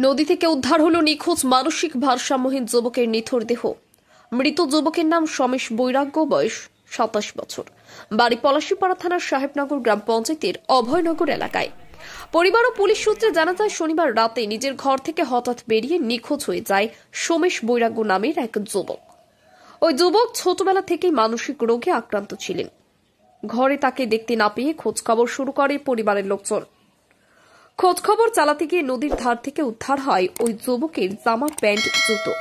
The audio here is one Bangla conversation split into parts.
নদী থেকে উদ্ধার হলো নিখোঁজ মানসিক ভারসাম্যহীন যুবকের নিথর দেহ। মৃত যুবকের নাম সমেশ বৈরাগ্য, বয়স 27 বছর, বাড়ি পলাশীপাড়া থানার সাহেবনগর গ্রাম পঞ্চায়েতের অভয়নগর এলাকায়। পরিবার ও পুলিশ সূত্রে জানা যায়, শনিবার রাতে নিজের ঘর থেকে হঠাৎ বেরিয়ে নিখোঁজ হয়ে যায় সমেশ বৈরাগ্য নামের এক যুবক। ওই যুবক ছোটবেলা থেকেই মানসিক রোগে আক্রান্ত ছিলেন। ঘরে তাকে দেখতে না পেয়ে খোঁজ খবর শুরু করে পরিবারের লোকজন। খোঁজ খবর চালাতে গিয়ে নদীর ধার থেকে উদ্ধার হয় ওই যুবকের জামা, প্যান্ট, জুতো।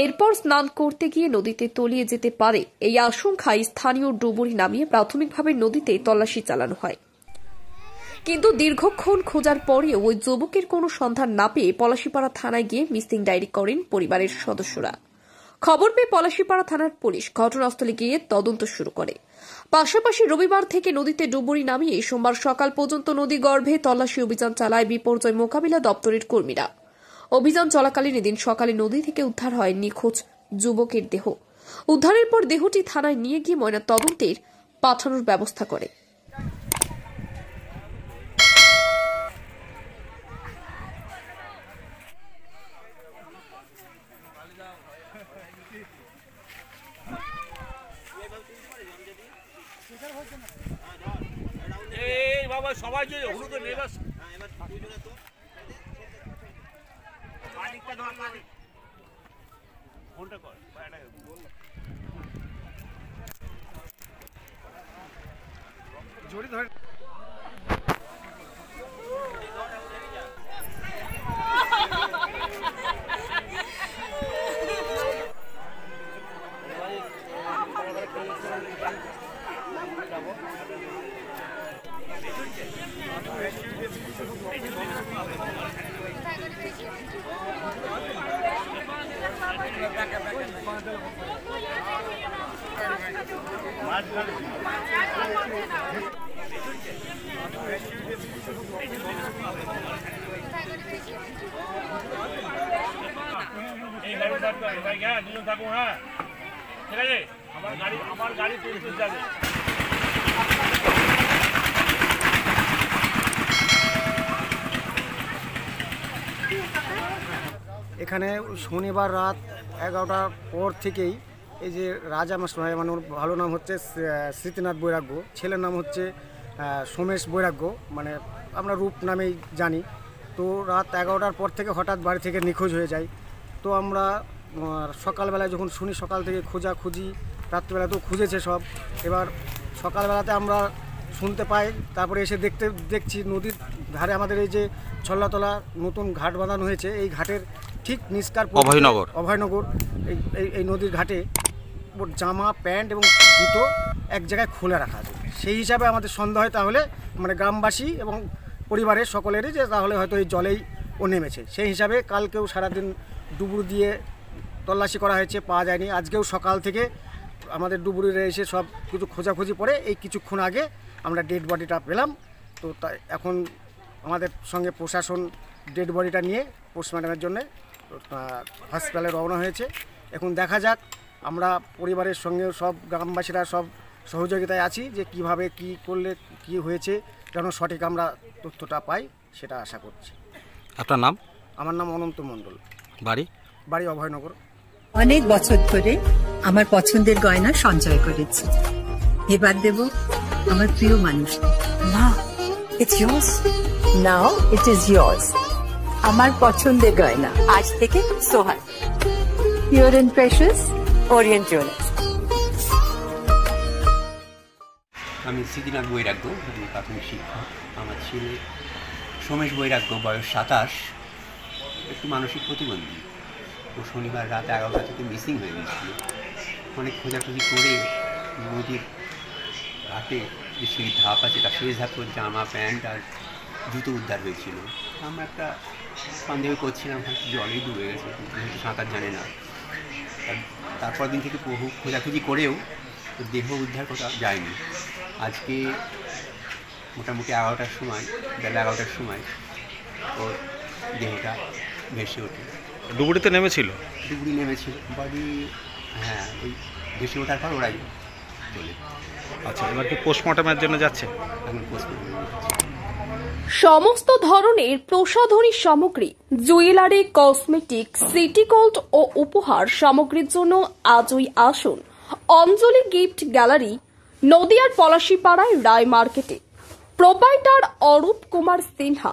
এরপর স্নান করতে গিয়ে নদীতে তলিয়ে যেতে পারে এই আশঙ্কায় স্থানীয় ডুবুরি নামিয়ে প্রাথমিকভাবে নদীতে তল্লাশি চালানো হয়। কিন্তু দীর্ঘক্ষণ খোঁজার পরেও ওই যুবকের কোনো সন্ধান না পেয়ে পলাশীপাড়া থানায় গিয়ে মিসিং ডায়েরি করেন পরিবারের সদস্যরা। খবর পেয়ে পলাশীপাড়া থানার পুলিশ ঘটনাস্থলে গিয়ে তদন্ত শুরু করে। পাশাপাশি রবিবার থেকে নদীতে ডুবুরি নামিয়ে সোমবার সকাল পর্যন্ত নদী গর্ভে তল্লাশি অভিযান চালায় বিপর্যয় মোকাবিলা দপ্তরের কর্মীরা। অভিযান চলাকালীন এদিন সকালে নদী থেকে উদ্ধার হয় নিখোঁজ যুবকের দেহ। উদ্ধারের পর দেহটি থানায় নিয়ে গিয়ে ময়না তদন্তের পাঠানোর ব্যবস্থা করে। সবাই যে হলুদ নেবে ফোনটা কর জড়ি ধরে দুজন থাকুন। হ্যাঁ, ঠিক আছে, আমার গাড়ি পুলিশ যাবে। এখানে শনিবার রাত 11টার পর থেকেই এই যে রাজা মাস্টার, মানে ওর ভালো নাম হচ্ছে স্মৃতিনাথ বৈরাগ্য, ছেলের নাম হচ্ছে সমেশ বৈরাগ্য, মানে আমরা রূপ নামেই জানি। তো রাত 11টার পর থেকে হঠাৎ বাড়ি থেকে নিখোঁজ হয়ে যায়। তো আমরা সকালবেলায় যখন শুনি, সকাল থেকে খোঁজাখুঁজি, রাত্রিবেলাতেও খুঁজেছে সব। এবার সকালবেলাতে আমরা শুনতে পাই, তারপরে এসে দেখছি নদীর ধারে আমাদের এই যে ছল্লাতলা নতুন ঘাট বাঁধানো হয়েছে, এই ঘাটের ঠিক নিষ্কার অভয়নগর এই নদীর ঘাটে ওর জামা, প্যান্ট এবং জুতো এক জায়গায় খুলে রাখা আছে। সেই হিসাবে আমাদের সন্দেহ হয় তাহলে, মানে গ্রামবাসী এবং পরিবারের সকলেরই, যে তাহলে হয়তো এই জলেই ও নেমেছে। সেই হিসাবে কালকেও সারাদিন ডুবুরি দিয়ে তল্লাশি করা হয়েছে, পাওয়া যায়নি। আজকেও সকাল থেকে আমাদের ডুবুরিরা এসে সব কিছু খোঁজাখুঁজি পরে এই কিছুক্ষণ আগে আমরা ডেড বডিটা পেলাম। তো তাই এখন আমাদের সঙ্গে প্রশাসন ডেড বডিটা নিয়ে পোস্টমর্টমের জন্য হসপিটালে রওনা হয়েছে। এখন দেখা যাক, আমরা পরিবারের সঙ্গে সব গ্রামবাসীরা সব সহযোগিতায় আছি, যে কিভাবে কি করলে কি হয়েছে যেন সঠিক আমরা তথ্যটা পাই, সেটা আশা করছি। আপনার নাম? আমার নাম অনন্ত মণ্ডল। বাড়ি অভয়নগর। অনেক বছর ধরে আমার পছন্দের গয়না সঞ্চয় করেছি, এবার দেব আমার প্রিয় মানুষ। না, it's yours. Now it is yours. আমার পছন্দের গয়না আজ থেকে Sohan, pure and precious, orient jewellers. আমি স্মৃতিনাথ বৈরাগ্য, আমি প্রাথমিক শিক্ষক। আমার ছেলে সমেশ বৈরাগ্য, বয়স 27, একটু মানসিক প্রতিবন্ধী। ও শনিবার রাত 11টা থেকে মিসিং হয়ে গেছিল। অনেক খোঁজাখুঁজি করে নদীর ঘাটে যে সিঁড়ির ধাপ আছে, তার শেষ ধাপ জামা, প্যান্ট আর জুতো উদ্ধার হয়েছিল। আমরা একটা সন্দেহ করছিলাম হয়তো জলেই ডুবে গেছে, যেহেতু সাঁতার জানে না। তারপর দিন থেকে বহু খোঁজাখুঁজি করেও দেহ উদ্ধার করা যায়নি। আজকে মোটামুটি 11টার সময়, বেলা 11টার সময় ওর দেহটা ভেসে ওঠে। ডুবুরিতে নেমেছিল? ডুবুরি নেমেছিল বডি, হ্যাঁ, ওই ভেসে ওঠার পর ওরাই চলে। আচ্ছা, এবার কি পোস্টমর্টমের জন্য যাচ্ছে? এখন পোস্টমর্টম সমস্ত ধরনের প্রসাধনী সামগ্রী, জুয়েলারি, কসমেটিক, সিটি গোল্ড ও উপহার সামগ্রীর জন্য আজই আসুন অঞ্জলি গিফট গ্যালারি, নদিয়ার পলাশীপাড়ায় রায় মার্কেটে। Proprietor Arup Kumar Sinha.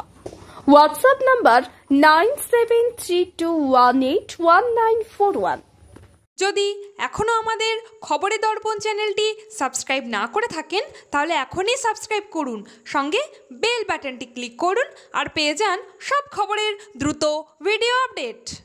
WhatsApp number 9732181941। যদি এখনও আমাদের খবরের দর্পণ চ্যানেলটি সাবস্ক্রাইব না করে থাকেন তাহলে এখনই সাবস্ক্রাইব করুন, সঙ্গে বেল বাটনটি ক্লিক করুন আর পেয়ে যান সব খবরের দ্রুত ভিডিও আপডেট।